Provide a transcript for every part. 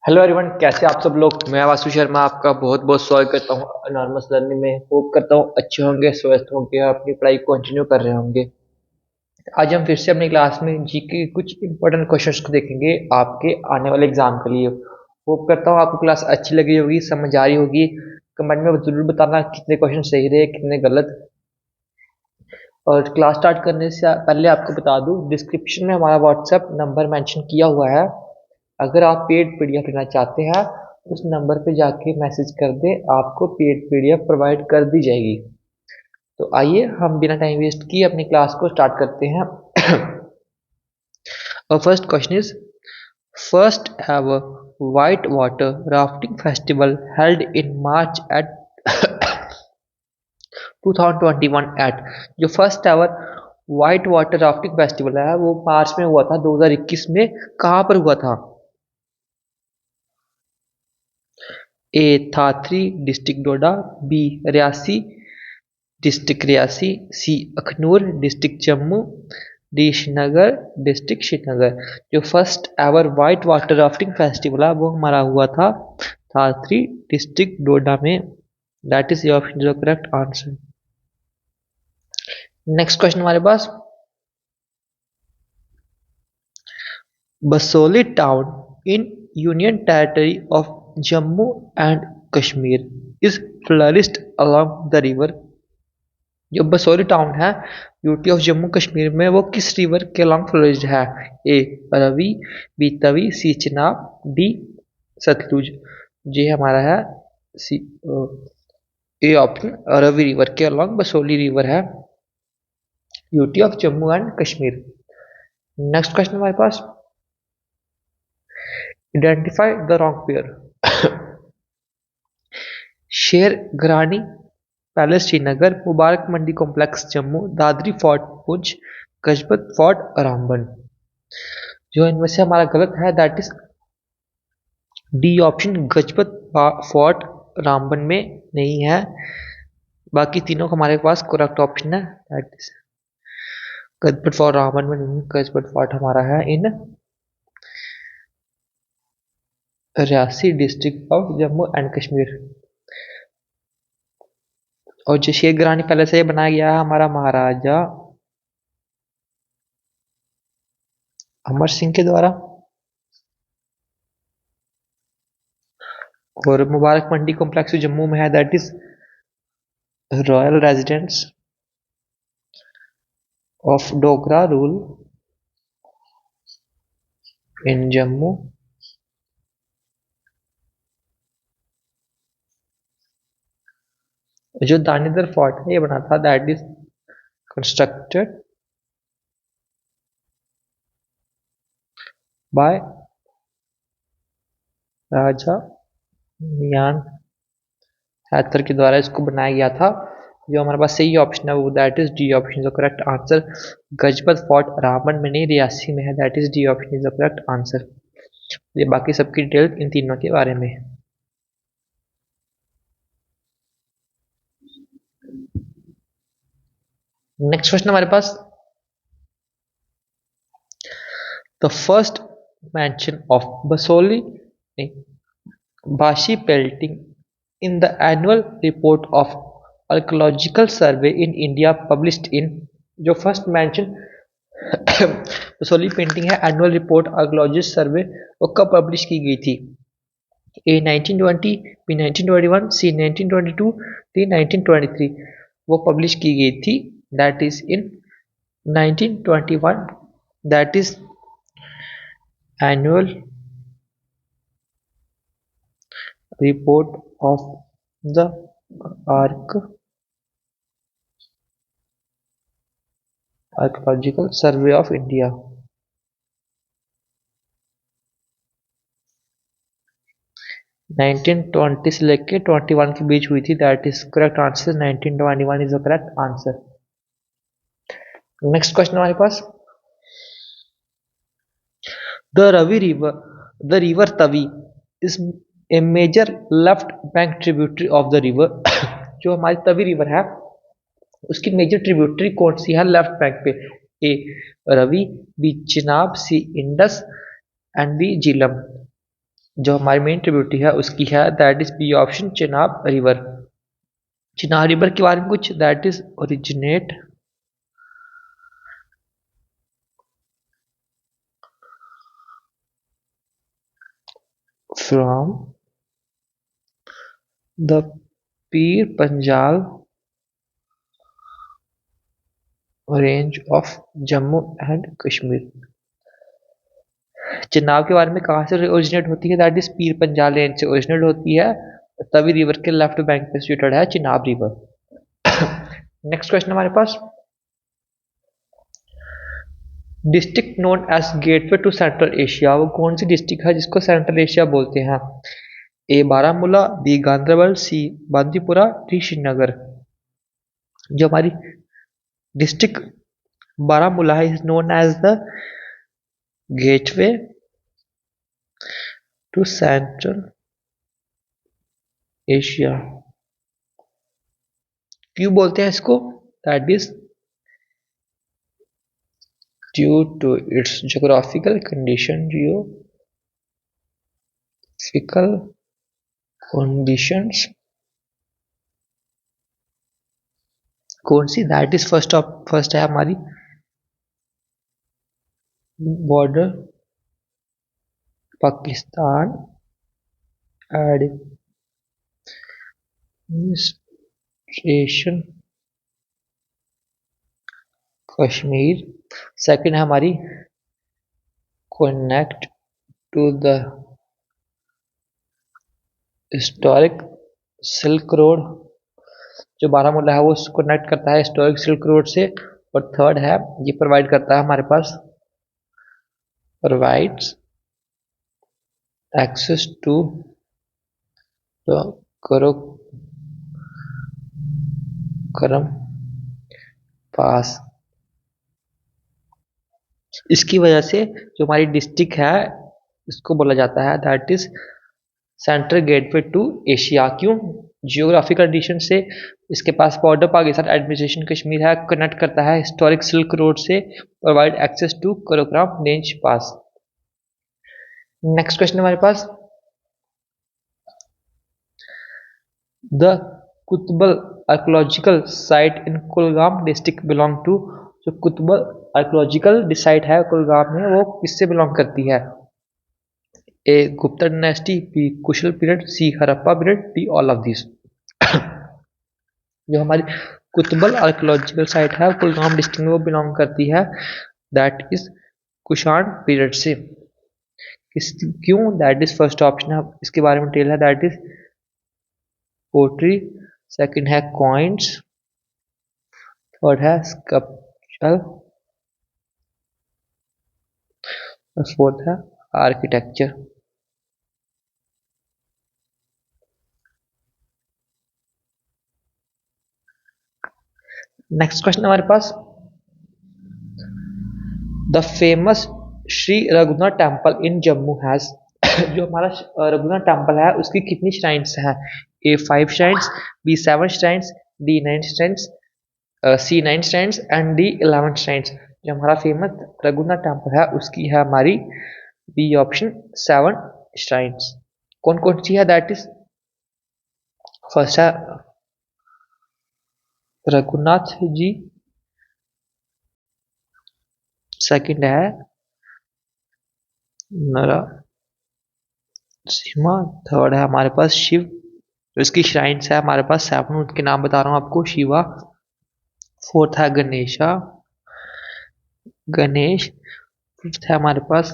Hello everyone, कैसे आप सब लोग। मैं वासु शर्मा आपका बहुत बहुत स्वागत करता हूँ अनॉर्मस लर्निंग में। होप करता हूँ अच्छे होंगे, स्वस्थ होंगे और अपनी पढ़ाई कंटिन्यू कर रहे होंगे। आज हम फिर से अपनी क्लास में जीके के कुछ इंपॉर्टेंट क्वेश्चंस को देखेंगे आपके आने वाले एग्जाम के लिए। होप करता हूँ आपको क्लास अच्छी लगी होगी, समझ आ रही होगी। कमेंट में जरूर बताना कितने क्वेश्चन सही रहे, कितने गलत। और क्लास स्टार्ट करने से पहले आपको बता दूं, डिस्क्रिप्शन में हमारा व्हाट्सएप नंबर मेंशन किया हुआ है। अगर आप पेड पीडीएफ लेना चाहते हैं उस नंबर पे जाके मैसेज कर दें, आपको पेड पीडीएफ प्रोवाइड कर दी जाएगी। तो आइए हम बिना टाइम वेस्ट किए अपनी क्लास को स्टार्ट करते हैं। और first question is, first ever white water rafting festival held in March at 2021 at. जो first ever white water rafting festival है वो मार्च में हुआ था 2021 में। कहाँ पर हुआ था? A Thathri district Doda, B Reasi district Reasi, C Akhnoor district Jammu, D Srinagar district Srinagar. जो first ever white water rafting festival है वो हमारा हुआ था थाथरी डिस्ट्रिक्ट डोडा में। That is your correct answer. Next question हमारे पास, Basoli town in Union Territory of Jammu and Kashmir is flourished along the river। जो बसोली टाउन है यूटी ऑफ जम्मू कश्मीर में, वो किस रिवर के अलॉन्ग फ्लोरिस्ड है? A Ravi, B Tawi, C Chenab, D Sutlej. ये हमारा है C A option, Ravi river के अलॉन्ग बसोली रिवर है UT of Jammu and Kashmir. Next question हमारे पास, identify the wrong pair. Sher Garhi palace Srinagar, Mubarak Mandi complex Jammu, Dadri fort Poonch, Gajpat fort Ramban. जो इनमें से हमारा गलत है that is D option, Gajpat fort Ramban में नहीं है। बाकी तीनों हमारे पास करेक्ट ऑप्शन है। That is Gajpat fort Ramban में नहीं, गजपत फोर्ट हमारा है in Reasi district of Jammu and Kashmir. और जो शेर गिरानी पैलेस है ये बनाया गया है हमारा महाराजा अमर सिंह के द्वारा। और मुबारक मंडी कॉम्प्लेक्स जम्मू में है, that is royal residence of Dogra rule in Jammu. जो दानिदर फोर्ट है ये बना था, दैट इज कंस्ट्रक्टेड बाय राजा मियान हैदर के द्वारा इसको बनाया गया था। जो हमारे पास सही ऑप्शन है वो that is D option is the correct answer. Gajpat fort रावण में नहीं, रियासी में है, that is D option is the correct answer. ये बाकी सबकी डिटेल इन तीनों के बारे में। नेक्स्ट क्वेश्चन हमारे पास, the first mention of Basoli बाशी painting in the annual report of archaeological survey in India published in. जो फर्स्ट मेंशन बसोली पेंटिंग है एनुअल रिपोर्ट आर्कोलॉजिकल सर्वे, वो कब पब्लिश की गई थी? A 1920, B 1921, C 1922, D 1923। वो पब्लिश की गई थी that is in 1921। That is annual report of the archaeological survey of India. 1920 से लेके 21 के बीच हुई थी, that is correct answer. 1921 is the correct answer. Next question हमारे पास, the river Tawi is a major left bank tributary of the river. जो हमारी तवी रिवर है उसकी मेजर ट्रिब्यूटरी कौन सी है लेफ्ट बैंक पे? A Ravi, B Chenab, C Indus and D Jhelum. जो हमारी मेन ट्रिब्यूटरी है उसकी है, that is B option Chenab river. Chenab river के बारे में कुछ, that is originate from the Pir Panjal range of Jammu and Kashmir. Chenab के बारे में कहाँ से ओरिजिनेट होती है, that is Pir Panjal range से ओरिजिनेट होती है, तवी रिवर के लेफ्ट बैंक पे सिचुएटेड है चिनाब रिवर। नेक्स्ट क्वेश्चन हमारे पास, district known as gateway to central Asia, वो कौन सी डिस्ट्रिक्ट है जिसको सेंट्रल एशिया बोलते हैं? A Baramulla, B Ganderbal, C Bandipora, D Srinagar. जो हमारी डिस्ट्रिक्ट बारामूला है is known as the gateway to central Asia. क्यों बोलते हैं इसको? That is due to its geographical condition, geographical conditions. कौन सी? दैट इज फर्स्ट है हमारी border Pakistan administration Kashmir. Second है हमारी connect to the historic silk road, जो बारामूला है वो उसको कनेक्ट करता है हिस्टोरिक सिल्क रोड से। और थर्ड है ये प्रोवाइड करता है हमारे पास, प्रोवाइड्स एक्सेस टू द करम पास। इसकी वजह से जो हमारी डिस्ट्रिक्ट है इसको बोला जाता है that is central gateway to Asia. क्यों? जियोग्राफिक कंडीशन से इसके पास बॉर्डर पाकिस्तान एडमिनिस्ट्रेशन कश्मीर है, कनेक्ट करता है हिस्टोरिक सिल्क रोड से, provide access to Karakoram range pass. Next question हमारे पास, the Kutbal archaeological site in Kulgam district belong to, जो कुतुबल आर्कोलॉजिकल साइट है कुलगाम में वो किससे बिलोंग करती है? A Gupta dynasty, B Kushan period, C Harappa period, D all of this. जो हमारी कुतुबल आर्कोलॉजिकल साइट है कुलगाम डिस्ट्रिक्ट में वो बिलोंग करती है दैट इज कुषाण पीरियड से। क्यों? दैट इज फर्स्ट ऑप्शन है, इसके बारे में डिटेल है, दैट इज पोट्री, सेकंड है कॉइन्स, थर्ड है स्कल्पचर, और फोर्थ है आर्किटेक्चर। नेक्स्ट क्वेश्चन हमारे पास, the famous Shri Raghunath temple in Jammu has, जो हमारा रघुनाथ टेम्पल है उसकी कितनी श्राइन्स हैं? A 5 shrines, B 7 shrines, D 9 shrines, C 9 shrines and D 11 shrines. जो हमारा फेमस रघुनाथ टेम्पल है उसकी है हमारी बी ऑप्शन 7 श्राइन्स। कौन कौन सी है? दैट इज फर्स्ट है रघुनाथ जी, सेकंड है नरसिम्हा, थर्ड है हमारे पास शिव, तो इसकी श्राइन्स है हमारे पास 7, उनके नाम बता रहा हूँ आपको, शिवा, फोर्थ है गणेश, फिफ्थ है हमारे पास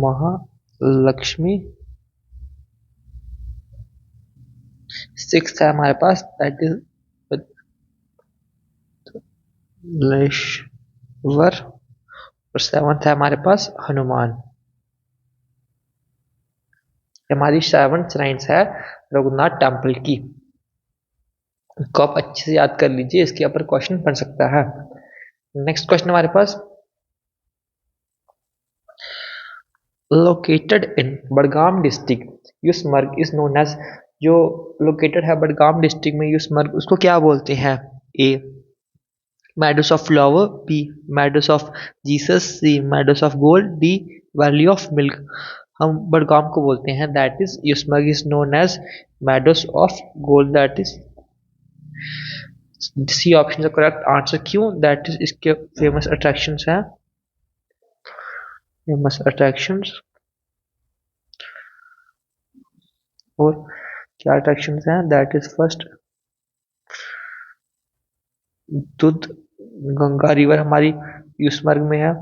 महालक्ष्मी, सिक्स्थ है हमारे पास दैट इज लेश्वर, और सेवंथ है हमारे पास हनुमान। हमारी 7 श्राइन्स है रघुनाथ टेम्पल की, इसको आप अच्छे से याद कर लीजिए, इसके ऊपर क्वेश्चन बन सकता है। नेक्स्ट क्वेश्चन हमारे पास, located in Budgam district Yusmarg is known as, जो लोकेटेड है बडगाम डिस्ट्रिक्ट में यूसमर्ग उसको क्या बोलते हैं? A meadows of flower, B meadows of Jesus, C meadows of gold, D valley of milk. हम बडगाम को बोलते हैं, that is Yusmarg is known as meadows of gold, that is C option का करेक्ट आंसर। क्यों? दैट इज इसके famous attractions हैं, famous attractions. और क्या अट्रैक्शंस हैं? दैट इज फर्स्ट दुध गंगा रिवर हमारी यूसमर्ग में है।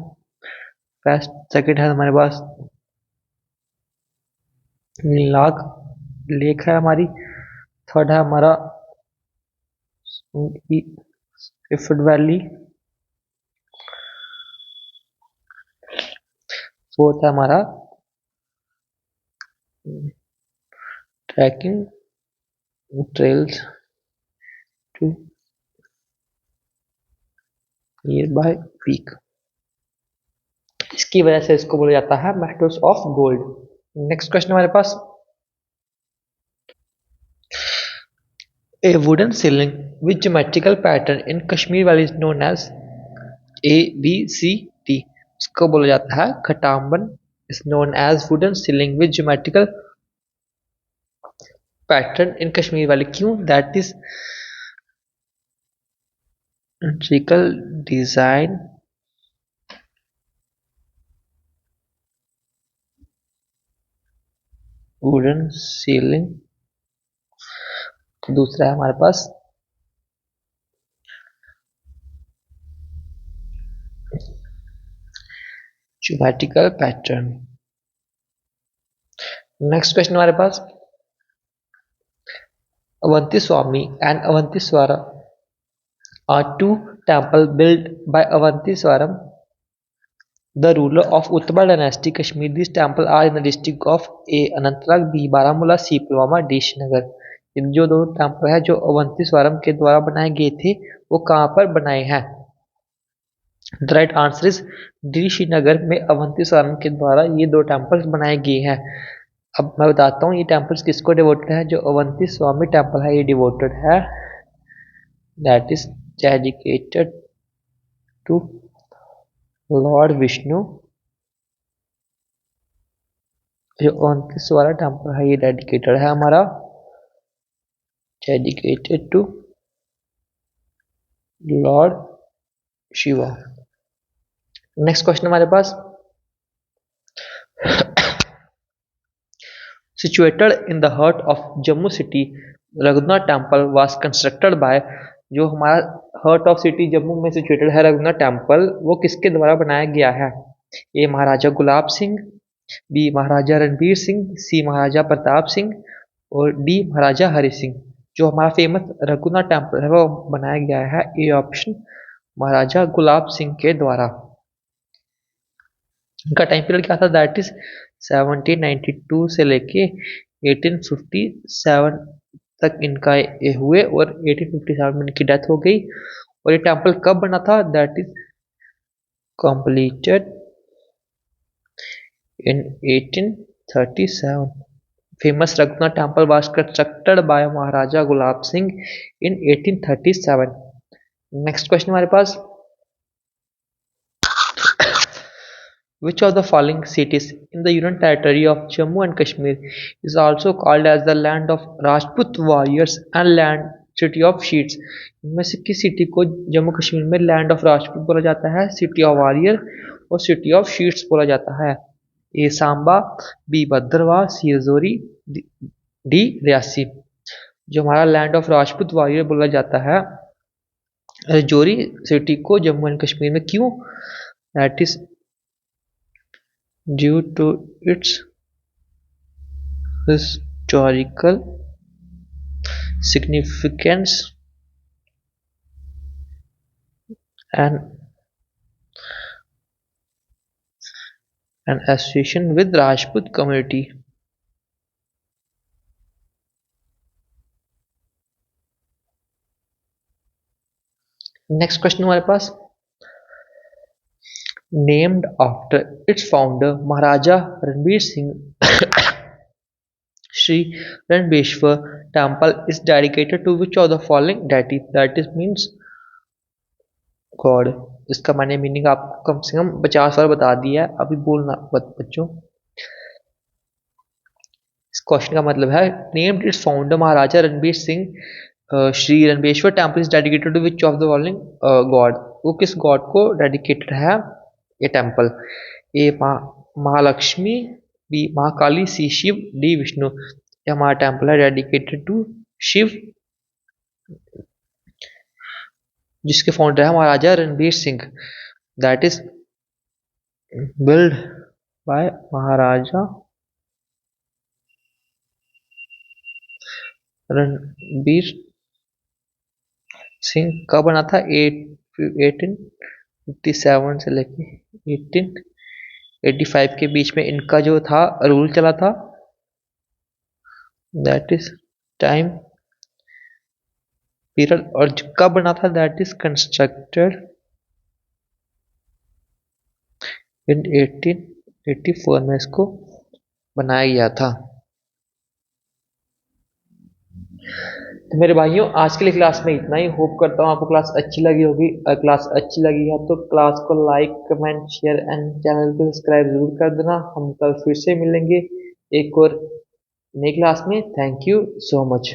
फर्स्ट सेकंड है हमारे पास नीलाग लेक है हमारी। थर्ड है हमारा रिफ्ट वैली। फोर्थ है हमारा trekking trails to nearby peak. इसकी वजह से इसको बोला जाता है meadows of gold. Next question हमारे पास, a wooden ceiling with geometrical pattern in Kashmir Valley is known as A, B, C, D। इसको बोला जाता है खटाम्बन, is known as wooden ceiling with geometrical pattern in Kashmir Valley। क्यों? That is geometrical design wooden ceiling। दूसरा है हमारे पास geometrical pattern। Next question हमारे पास, Avanti Swami and Avantiswara are two temples built by Avantiswaram, the ruler of Utbal dynasty Kashmir। These temples are in the district of A, Anantnag, B, Baramulla, C, Pulwama, D, Srinagar। इन जो दो temple है जो अवंतीस्वरम के द्वारा बनाए गए थे वो कहाँ पर बनाए हैं? The right answer is D, Srinagar में अवंतीस्वरम के द्वारा ये दो टेम्पल्स बनाए गए हैं। अब मैं बताता हूँ ये टेम्पल्स किसको डिवोटेड है। जो अवंती स्वामी टेम्पल है ये डिवोटेड है, that is dedicated to Lord Vishnu. जो अवंतीस्वरा टेम्पल है ये डेडिकेटेड है हमारा, dedicated to Lord Shiva. Next question हमारे पास, situated in the heart of Jammu city, Raghunath temple was constructed by। जो हमारा हार्ट ऑफ सिटी जम्मू में सिचुएटेड है रघुनाथ टेम्पल, वो किसके द्वारा बनाया गया है? ए, महाराजा गुलाब सिंह, बी, महाराजा रणबीर सिंह, सी, महाराजा प्रताप सिंह और डी, महाराजा हरि सिंह। जो हमारा फेमस रघुनाथ टेम्पल है वो बनाया गया है ए ऑप्शन महाराजा गुलाब सिंह के द्वारा। इनका टाइम पीरियड क्या था? दैट इज 1792 से लेके 1857 तक इनका ये हुए और 1857 में इनकी डेथ हो गई। और ये टेम्पल कब बना था? That is completed in 1837। Famous Raghunath temple was constructed by Maharaja Gulab Singh in 1837। Next question हमारे पास, which of the following cities in the Union Territory of Jammu and Kashmir is also called as the land of Rajput warriors and land city of sheets? इनमें से किस city को जम्मू कश्मीर में land of Rajput बोला जाता है, city of warrior और city of sheets बोला जाता है? ए, सांबा, बी, भद्रवाह, सी, रजौरी, डी, रियासी। जो हमारा लैंड ऑफ राजपूत वॉरियर बोला जाता है रजौरी सिटी को जम्मू एंड कश्मीर में। क्यों? That is due to its historical significance and an association with Rajput community। Next question हमारे पास, named after its founder Maharaja Ranbir Singh, Sri Ranbeshwar temple is dedicated to which of the following deity? That is means God। इसका मैंने meaning आपको कम से कम 50 बार बता दिया है, अभी बोलना बच्चों। इस क्वेश्चन का मतलब है named its founder Maharaja Ranbir Singh. Shri Ranbireshwar temple is dedicated to which of the following god. वो किस गॉड को डेडिकेटेड है ये temple? A Mahalakshmi, B Mahakali, C Shiva, D Vishnu. ये हमारा टेम्पल है डेडिकेटेड टू शिव, जिसके फाउंडर है Maharaja Ranbir Singh. That is build by Maharaja Ranbir Singh. कब बना था? 1857 से लेके 1885 के बीच में इनका जो था रूल चला था। That is time period. और कब बना था? दैट इज कंस्ट्रक्टेड इन 1884 में इसको बनाया गया था। तो मेरे भाइयों आज के लिए क्लास में इतना ही। होप करता हूँ आपको क्लास अच्छी लगी होगी। अगर क्लास अच्छी लगी है तो क्लास को like, comment, share and channel को सब्सक्राइब जरूर कर देना। हम कल फिर से मिलेंगे एक और नई क्लास में। Thank you so much.